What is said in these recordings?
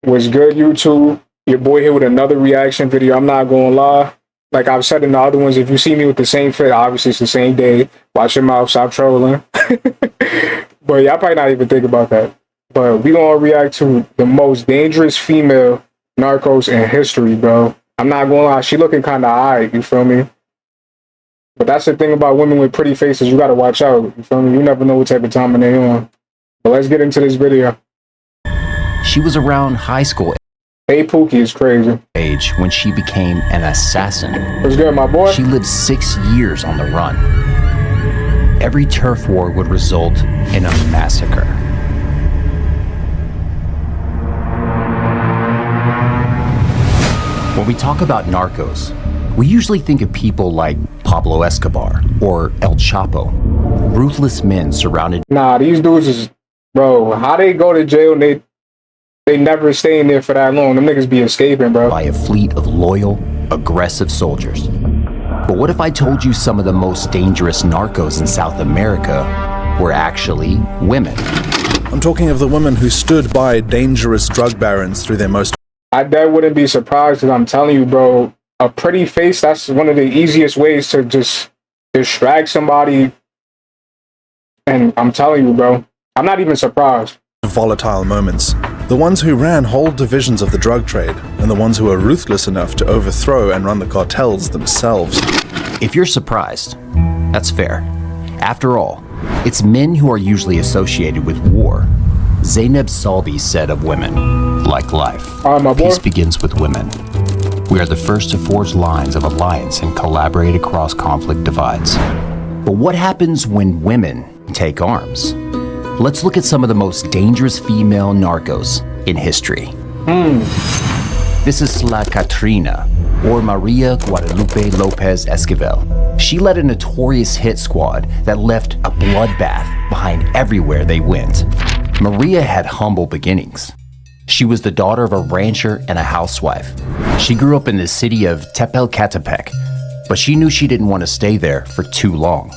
Was good, YouTube? Your boy here with another reaction video. I'm not gonna lie. Like I've said in the other ones, if you see me with the same fit, obviously it's the same day. Watch your mouth, stop trolling. But y'all probably not even think about that. But we gonna react to the most dangerous female narcos in history, bro. I'm not gonna lie, she looking kinda alright, you feel me? But that's the thing about women with pretty faces, you gotta watch out, you feel me? You never know what type of timing they on. But let's get into this video. She was around high school Hey Pookie is crazy. age when she became an assassin. What's good, my boy? She lived 6 years on the run. Every turf war would result in a massacre. When we talk about narcos, we usually think of people like Pablo Escobar or El Chapo, ruthless men surrounded Nah, these dudes is, bro, how they go to jail and they never stay in there for that long. Them niggas be escaping, bro. by a fleet of loyal, aggressive soldiers. But what if I told you some of the most dangerous narcos in South America were actually women? I'm talking of the women who stood by dangerous drug barons through their most I that wouldn't be surprised because I'm telling you, bro, a pretty face, that's one of the easiest ways to just distract somebody. And I'm telling you, bro, I'm not even surprised. volatile moments. The ones who ran whole divisions of the drug trade, and the ones who were ruthless enough to overthrow and run the cartels themselves. If you're surprised, that's fair. After all, it's men who are usually associated with war. Zainab Salbi said of women, like life, All right, my boy. peace begins with women. We are the first to forge lines of alliance and collaborate across conflict divides. But what happens when women take arms? Let's look at some of the most dangerous female narcos in history. This is La Catrina, or Maria Guadalupe Lopez Esquivel. She led a notorious hit squad that left a bloodbath behind everywhere they went. Maria had humble beginnings. She was the daughter of a rancher and a housewife. She grew up in the city of Tepelcatepec, but she knew she didn't want to stay there for too long.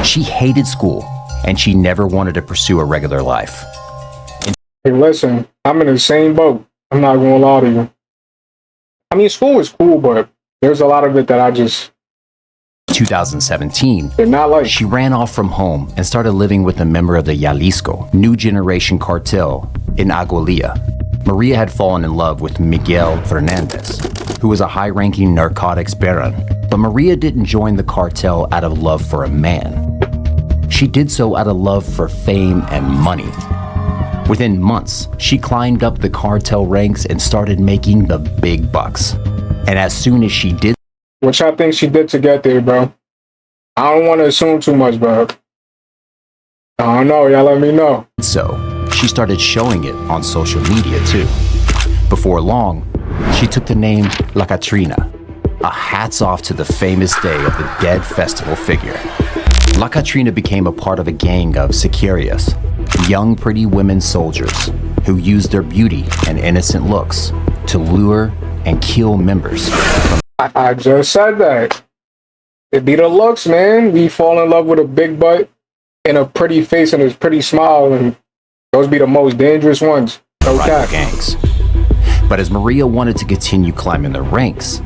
She hated school, and she never wanted to pursue a regular life. Hey, listen, I'm in the same boat. I'm not gonna lie to you. I mean, school was cool, but there's a lot of it that I just 2017, did not like. she ran off from home and started living with a member of the Jalisco, New Generation Cartel in Aguililla. Maria had fallen in love with Miguel Fernandez, who was a high-ranking narcotics baron. But Maria didn't join the cartel out of love for a man. She did so out of love for fame and money. Within months, she climbed up the cartel ranks and started making the big bucks. And as soon as she did What y'all think she did to get there, bro? I don't want to assume too much, bro. I don't know. Y'all let me know. so, she started showing it on social media too. Before long, she took the name La Catrina, a hats off to the famous day of the dead festival figure. La Catrina became a part of a gang of sicarias, young pretty women soldiers who used their beauty and innocent looks to lure and kill members. I just said that. It be the looks, man. We fall in love with a big butt and a pretty face and a pretty smile, and those be the most dangerous ones. No Rival cap. gangs. But as Maria wanted to continue climbing the ranks,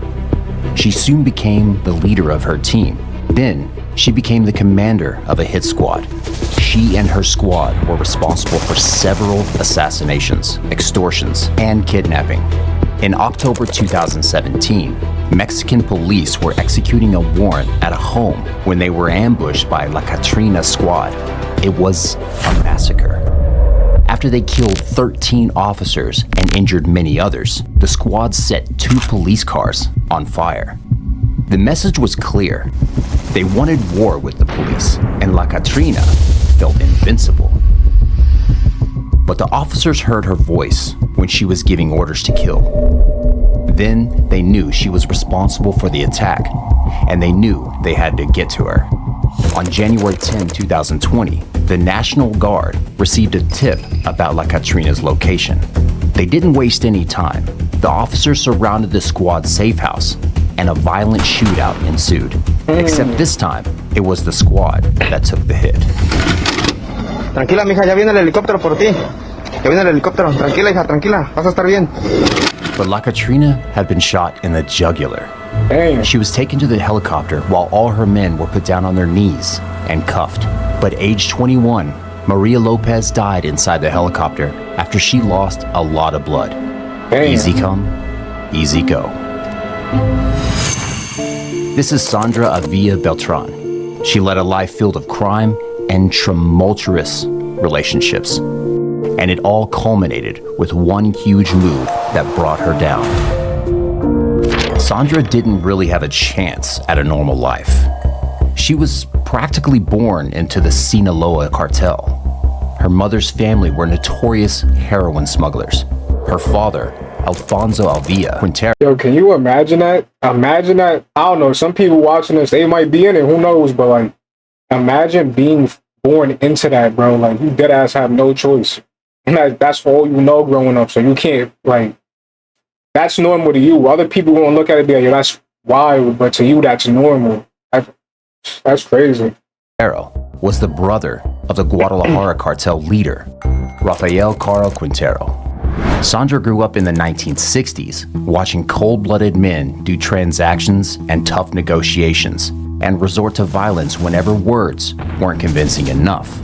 she soon became the leader of her team. Then, she became the commander of a hit squad. She and her squad were responsible for several assassinations, extortions, and kidnapping. In October 2017, Mexican police were executing a warrant at a home when they were ambushed by La Catrina squad. It was a massacre. After they killed 13 officers and injured many others, the squad set 2 police cars on fire. The message was clear. They wanted war with the police, and La Catrina felt invincible. But the officers heard her voice when she was giving orders to kill. Then they knew she was responsible for the attack, and they knew they had to get to her. On January 10, 2020, the National Guard received a tip about La Catrina's location. They didn't waste any time. The officers surrounded the squad's safe house, and a violent shootout ensued. Except this time, it was the squad that took the hit. Tranquila, mija, ya viene el helicóptero por ti. Ya viene el helicóptero. Tranquila, hija, tranquila. Vas a estar bien. But La Katrina had been shot in the jugular. Damn. She was taken to the helicopter while all her men were put down on their knees and cuffed. But age 21, Maria Lopez died inside the helicopter after she lost a lot of blood. Damn. Easy come, easy go. This is Sandra Avila Beltran. She led a life filled of crime and tumultuous relationships. And it all culminated with one huge move that brought her down. Sandra didn't really have a chance at a normal life. She was practically born into the Sinaloa cartel. Her mother's family were notorious heroin smugglers. Her father, Alfonso Avila Quintero. Yo, can you imagine that? Imagine that. I don't know. Some people watching this, they might be in it. Who knows? But like, imagine being born into that, bro. Like, you dead ass have no choice. And that's all you know growing up. So you can't, like, that's normal to you. Other people gonna look at it and be like, yo, that's wild. But to you, that's normal. That's crazy. Was the brother of the Guadalajara cartel leader, Rafael Caro Quintero. Sandra grew up in the 1960s, watching cold-blooded men do transactions and tough negotiations, and resort to violence whenever words weren't convincing enough.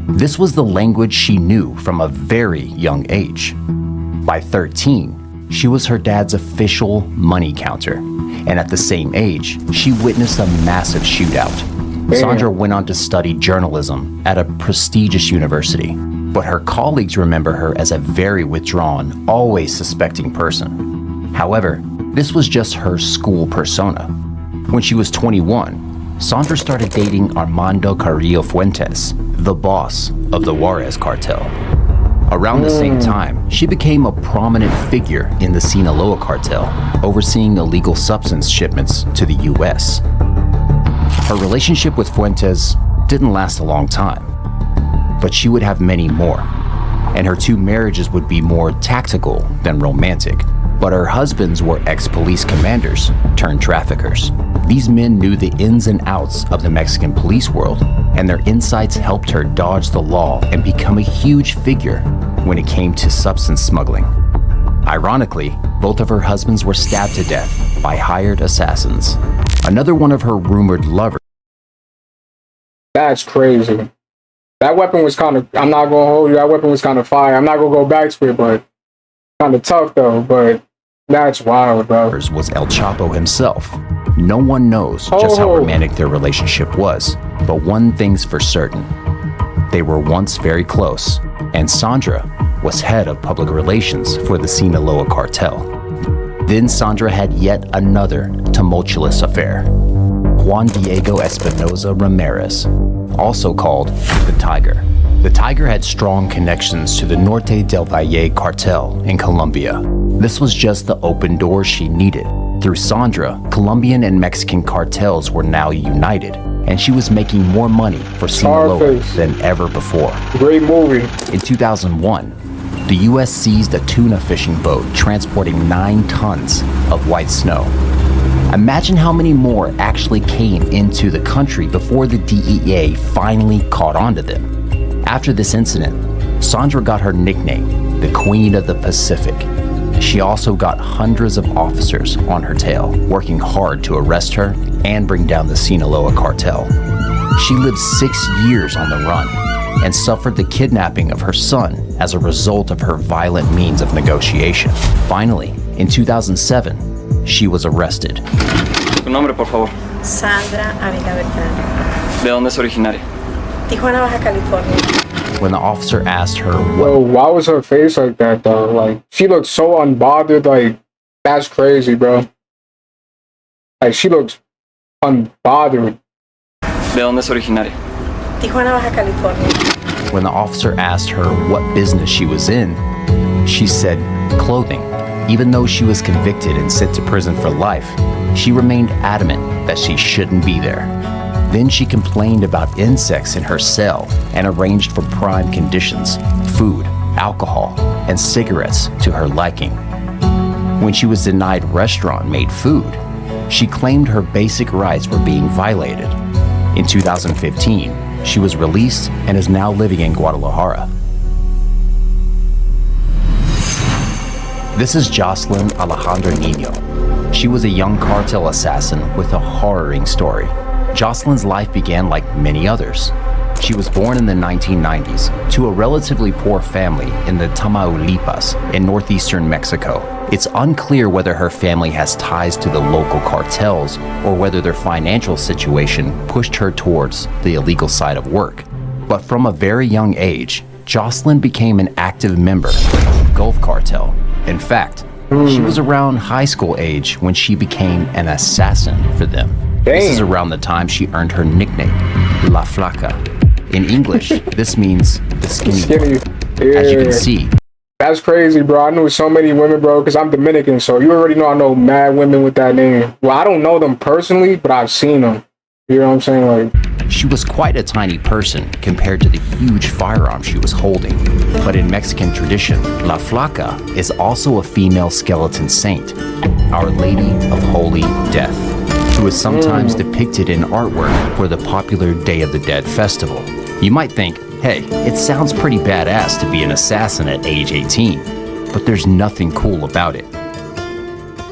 This was the language she knew from a very young age. By 13, she was her dad's official money counter, and at the same age, she witnessed a massive shootout. Sandra went on to study journalism at a prestigious university, but her colleagues remember her as a very withdrawn, always suspecting person. However, this was just her school persona. When she was 21, Sandra started dating Armando Carrillo Fuentes, the boss of the Juarez cartel. Around the same time, she became a prominent figure in the Sinaloa cartel, overseeing illegal substance shipments to the U.S. Her relationship with Fuentes didn't last a long time, but she would have many more, and her two marriages would be more tactical than romantic. But her husbands were ex-police commanders turned traffickers. These men knew the ins and outs of the Mexican police world, and their insights helped her dodge the law and become a huge figure when it came to substance smuggling. Ironically, both of her husbands were stabbed to death by hired assassins. Another one of her rumored lovers. That's crazy. That weapon was kind of, I'm not going to hold you, that weapon was kind of fire. I'm not going to go back to it, but kind of tough though, but that's wild, bro. Was El Chapo himself. No one knows just how romantic their relationship was, but one thing's for certain. They were once very close, and Sandra was head of public relations for the Sinaloa cartel. Then Sandra had yet another tumultuous affair. Juan Diego Espinoza Ramirez, also called the Tiger. The Tiger had strong connections to the Norte del Valle cartel in Colombia. This was just the open door she needed. Through Sandra, Colombian and Mexican cartels were now united, and she was making more money for Sinaloa than ever before. Great movie. In 2001, the U.S. seized a tuna fishing boat transporting 9 tons of white snow. Imagine how many more actually came into the country before the DEA finally caught on to them. After this incident, Sandra got her nickname, the Queen of the Pacific. She also got hundreds of officers on her tail, working hard to arrest her and bring down the Sinaloa cartel. She lived 6 years on the run and suffered the kidnapping of her son as a result of her violent means of negotiation. Finally, in 2007, she was arrested. Tu nombre, por favor. Sandra Avila Beltrán. ¿De dónde es originaria? Tijuana, Baja California. When the officer asked her Yo, why was her face like that though? Like, she looked so unbothered. Like, that's crazy, bro. Like, she looks unbothered. ¿De dónde es originaria? Tijuana, Baja California. When the officer asked her what business she was in, she said clothing. Even though she was convicted and sent to prison for life, she remained adamant that she shouldn't be there. Then she complained about insects in her cell and arranged for prime conditions, food, alcohol, and cigarettes to her liking. When she was denied restaurant-made food, she claimed her basic rights were being violated. In 2015, she was released and is now living in Guadalajara. This is Jocelyn Alejandra Nino. She was a young cartel assassin with a harrowing story. Jocelyn's life began like many others. She was born in the 1990s to a relatively poor family in the Tamaulipas in northeastern Mexico. It's unclear whether her family has ties to the local cartels or whether their financial situation pushed her towards the illegal side of work. But from a very young age, Jocelyn became an active member of the Gulf Cartel. In fact, she was around high school age when she became an assassin for them. This is around the time she earned her nickname, La Flaca. In English, this means the skinny one. As you can see, that's crazy, bro. I knew so many women, bro, because I'm Dominican, so you already know I know mad women with that name. Well, I don't know them personally, but I've seen them. You know what I'm saying? Like, she was quite a tiny person compared to the huge firearm she was holding. But in Mexican tradition, La Flaca is also a female skeleton saint, Our Lady of Holy Death, who is sometimes depicted in artwork for the popular Day of the Dead festival. You might think, hey, it sounds pretty badass to be an assassin at age 18, but there's nothing cool about it.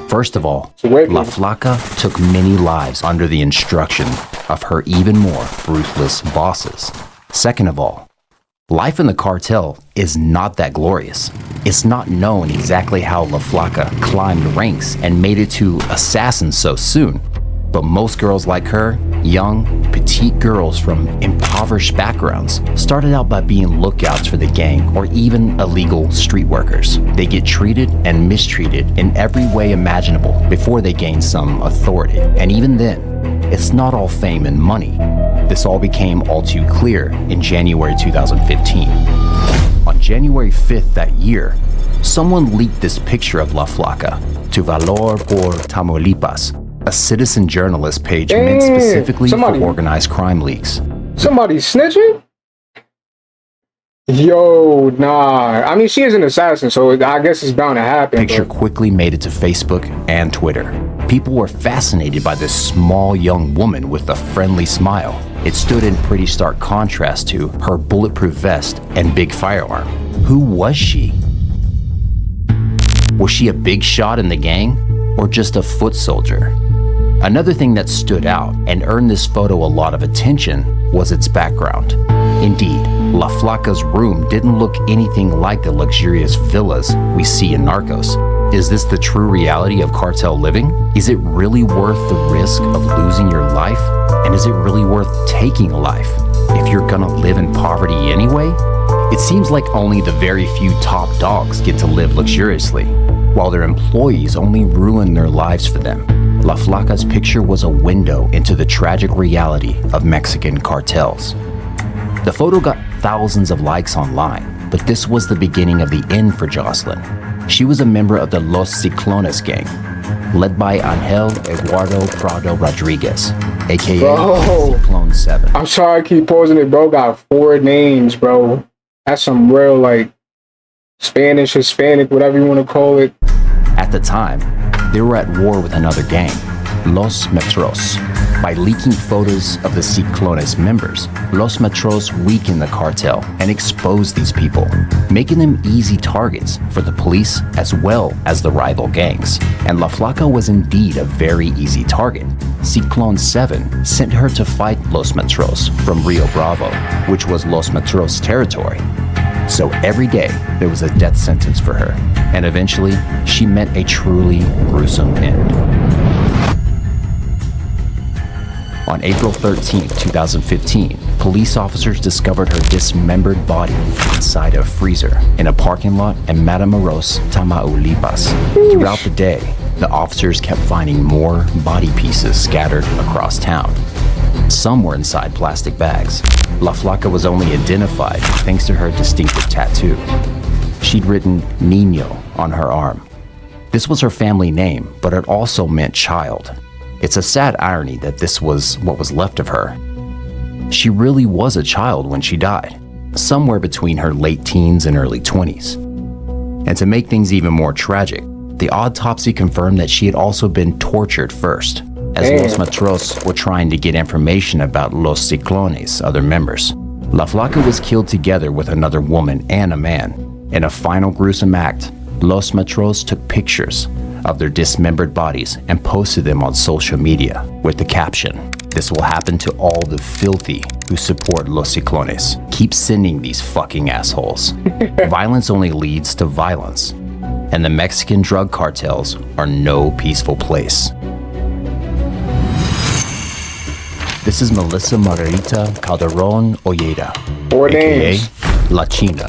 First of all, La Flaca took many lives under the instruction of her even more ruthless bosses. Second of all, life in the cartel is not that glorious. It's not known exactly how La Flaca climbed ranks and made it to assassin so soon. But most girls like her, young, petite girls from impoverished backgrounds, started out by being lookouts for the gang or even illegal street workers. They get treated and mistreated in every way imaginable before they gain some authority. And even then, it's not all fame and money. This all became all too clear in January 2015. On January 5th that year, someone leaked this picture of La Flaca to Valor por Tamaulipas, a citizen journalist page meant specifically for organized crime leaks. Somebody snitching? Yo, nah. I mean, she is an assassin, so I guess it's bound to happen. Picture quickly made it to Facebook and Twitter. People were fascinated by this small young woman with a friendly smile. It stood in pretty stark contrast to her bulletproof vest and big firearm. Who was she? Was she a big shot in the gang or just a foot soldier? Another thing that stood out and earned this photo a lot of attention was its background. Indeed, La Flaca's room didn't look anything like the luxurious villas we see in Narcos. Is this the true reality of cartel living? Is it really worth the risk of losing your life? And is it really worth taking a life if you're gonna live in poverty anyway? It seems like only the very few top dogs get to live luxuriously, while their employees only ruin their lives for them. La Flaca's picture was a window into the tragic reality of Mexican cartels. The photo got thousands of likes online, but this was the beginning of the end for Jocelyn. She was a member of the Los Ciclones gang, led by Angel Eduardo Prado Rodriguez, aka Ciclone 7. I'm sorry I keep pausing it, bro. Got 4 names, bro. That's some real, like, Spanish, Hispanic, whatever you want to call it. At the time, they were at war with another gang, Los Metros. By leaking photos of the Ciclones members, Los Metros weakened the cartel and exposed these people, making them easy targets for the police as well as the rival gangs. And La Flaca was indeed a very easy target. Ciclone 7 sent her to fight Los Metros from Rio Bravo, which was Los Metros territory. So every day, there was a death sentence for her, and eventually, she met a truly gruesome end. On April 13, 2015, police officers discovered her dismembered body inside a freezer in a parking lot in Matamoros, Tamaulipas. Throughout the day, the officers kept finding more body pieces scattered across town. Some were inside plastic bags. La Flaca was only identified thanks to her distinctive tattoo. She'd written Niño on her arm. This was her family name, but it also meant child. It's a sad irony that this was what was left of her. She really was a child when she died, somewhere between her late teens and early 20s. And to make things even more tragic, the autopsy confirmed that she had also been tortured first, as Los Metros were trying to get information about Los Ciclones' other members. La Flaca was killed together with another woman and a man. In a final gruesome act, Los Metros took pictures of their dismembered bodies and posted them on social media with the caption, "This will happen to all the filthy who support Los Ciclones. Keep sending these fucking assholes." Violence only leads to violence, and the Mexican drug cartels are no peaceful place. This is Melissa Margarita Calderon Ojeda, Four aka names. La China.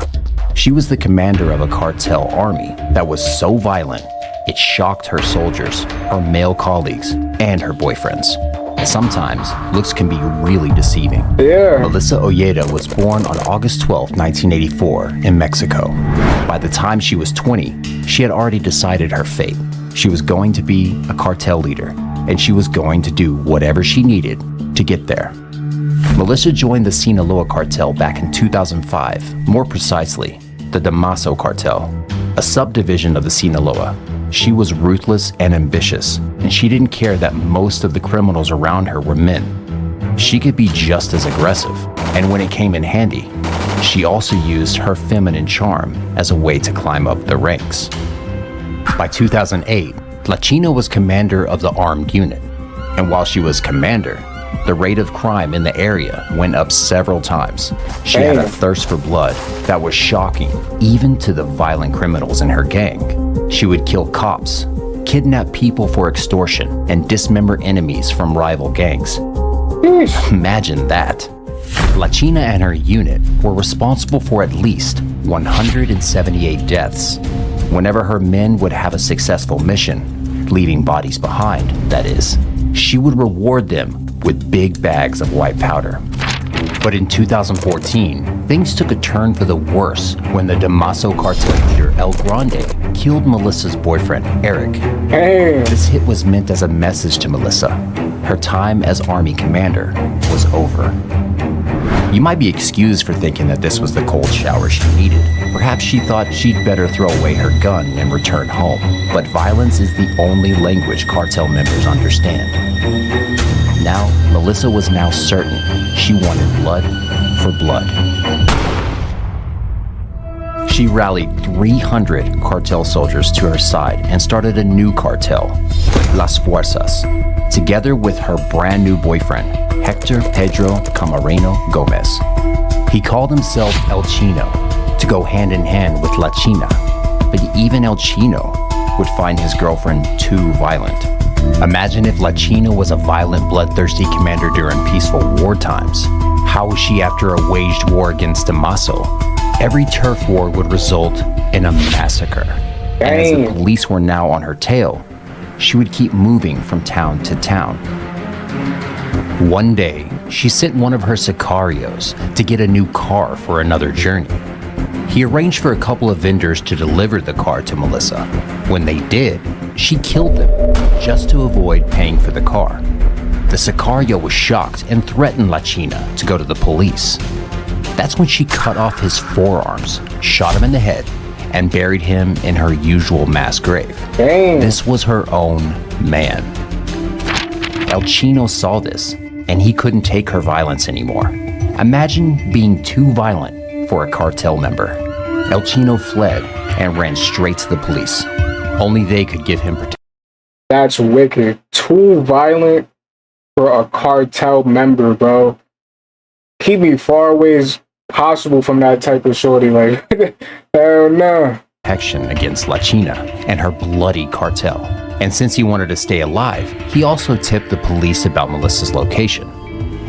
She was the commander of a cartel army that was so violent, it shocked her soldiers, her male colleagues, and her boyfriends. Sometimes looks can be really deceiving. Yeah. Melissa Ojeda was born on August 12, 1984, in Mexico. By the time she was 20, she had already decided her fate. She was going to be a cartel leader, and she was going to do whatever she needed to get there. Melissa joined the Sinaloa cartel back in 2005, more precisely, the Damaso cartel, a subdivision of the Sinaloa. She was ruthless and ambitious, and she didn't care that most of the criminals around her were men. She could be just as aggressive, and when it came in handy, she also used her feminine charm as a way to climb up the ranks. By 2008, La China was commander of the armed unit, and while she was commander, the rate of crime in the area went up several times. She had a thirst for blood that was shocking, even to the violent criminals in her gang. She would kill cops, kidnap people for extortion, and dismember enemies from rival gangs. Imagine that. La China and her unit were responsible for at least 178 deaths. Whenever her men would have a successful mission, leaving bodies behind, that is, she would reward them with big bags of white powder. But in 2014, things took a turn for the worse when the Damaso cartel leader El Grande killed Melissa's boyfriend, Eric. Damn. This hit was meant as a message to Melissa. Her time as army commander was over. You might be excused for thinking that this was the cold shower she needed. Perhaps she thought she'd better throw away her gun and return home. But violence is the only language cartel members understand. Now, Melissa was now certain she wanted blood for blood. She rallied 300 cartel soldiers to her side and started a new cartel, Las Fuerzas, together with her brand new boyfriend, Hector Pedro Camareno Gomez. He called himself El Chino to go hand in hand with La China, but even El Chino would find his girlfriend too violent. Imagine if La China was a violent, bloodthirsty commander during peaceful war times. How was she after a waged war against Damaso? Every turf war would result in a massacre. And as the police were now on her tail, she would keep moving from town to town. One day, she sent one of her sicarios to get a new car for another journey. He arranged for a couple of vendors to deliver the car to Melissa. When they did, she killed them just to avoid paying for the car. The sicario was shocked and threatened La China to go to the police. That's when she cut off his forearms, shot him in the head, and buried him in her usual mass grave. Damn. This was her own man. El Chino saw this, and he couldn't take her violence anymore. Imagine being too violent for a cartel member. El Chino fled and ran straight to the police. Only they could give him protection. That's wicked. Too violent for a cartel member, bro. Keep me far away as possible from that type of shorty. Like, hell no. Protection against La China and her bloody cartel. And since he wanted to stay alive, he also tipped the police about Melissa's location.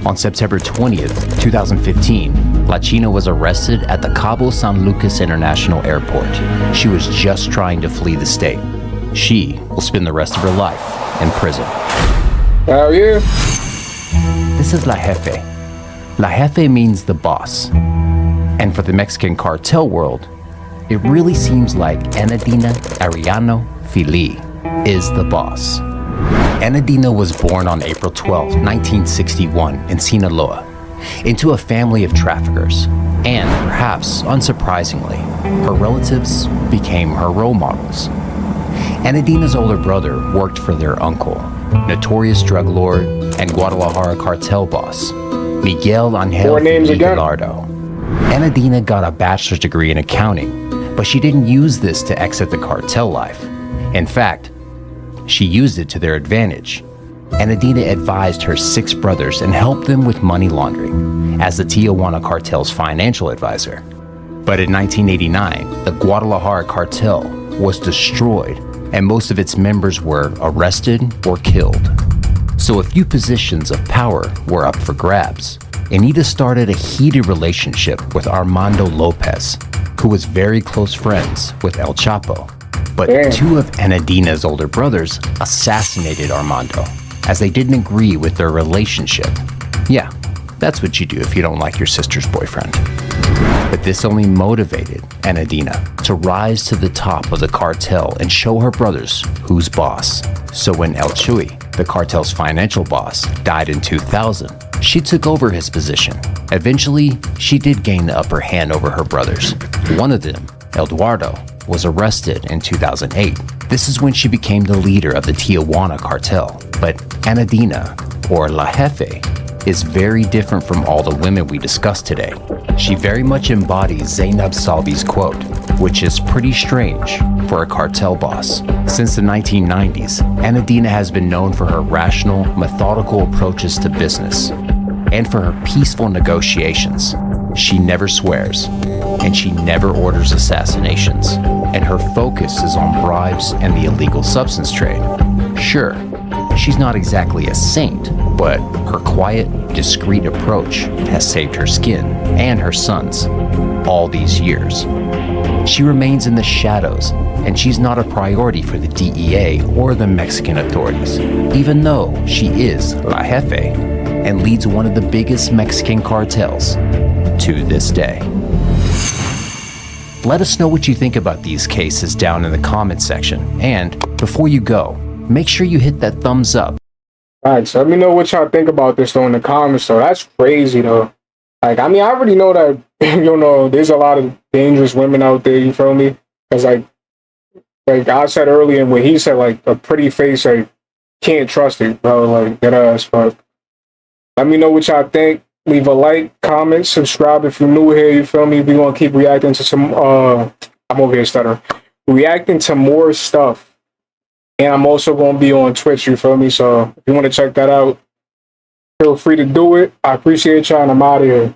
On September 20th, 2015, La China was arrested at the Cabo San Lucas International Airport. She was just trying to flee the state. She will spend the rest of her life in prison. Hell yeah. This is La Jefe. La Jefe means the boss. And for the Mexican cartel world, it really seems like Anadina Arellano Fili is the boss. Anadina was born on April 12, 1961 in Sinaloa, into a family of traffickers. And perhaps unsurprisingly, her relatives became her role models. Anadina's older brother worked for their uncle, notorious drug lord and Guadalajara cartel boss, Miguel Angel Four names again. Gallardo. Anadina got a bachelor's degree in accounting, But she didn't use this to exit the cartel life. In fact, she used it to their advantage. Anadina advised her 6 brothers and helped them with money laundering as the Tijuana cartel's financial advisor. But in 1989, the Guadalajara cartel was destroyed and most of its members were arrested or killed. So a few positions of power were up for grabs. Anita started a heated relationship with Armando Lopez, who was very close friends with El Chapo. But 2 of Anadina's older brothers assassinated Armando, as they didn't agree with their relationship. Yeah, that's what you do if you don't like your sister's boyfriend. But this only motivated Anadina to rise to the top of the cartel and show her brothers who's boss. So when El Chuy, the cartel's financial boss, died in 2000, she took over his position. Eventually, she did gain the upper hand over her brothers. One of them, Eduardo, was arrested in 2008. This is when she became the leader of the Tijuana cartel. But Anadina, or La Jefe, is very different from all the women we discussed today. She very much embodies Zainab Salvi's quote, which is pretty strange for a cartel boss. Since the 1990s, Anadina has been known for her rational, methodical approaches to business and for her peaceful negotiations. She never swears, and she never orders assassinations, and her focus is on bribes and the illegal substance trade. Sure, she's not exactly a saint, but her quiet, discreet approach has saved her skin and her sons all these years. She remains in the shadows, and she's not a priority for the DEA or the Mexican authorities, even though she is La Jefe and leads one of the biggest Mexican cartels to this day. Let us know what you think about these cases down in the comments section. And before you go, make sure you hit that thumbs up. Alright, so let me know what y'all think about this though in the comments. So that's crazy though. Like, I mean, I already know that, there's a lot of dangerous women out there, you feel me? Because like I said earlier, when he said like a pretty face, like can't trust it, bro. Like that ass. But let me know what y'all think. Leave a like, comment, subscribe if you're new here, you feel me? We're gonna keep reacting to some I'm over here stuttering. Reacting to more stuff. And I'm also gonna be on Twitch, you feel me? So if you wanna check that out, feel free to do it. I appreciate y'all and I'm out of here.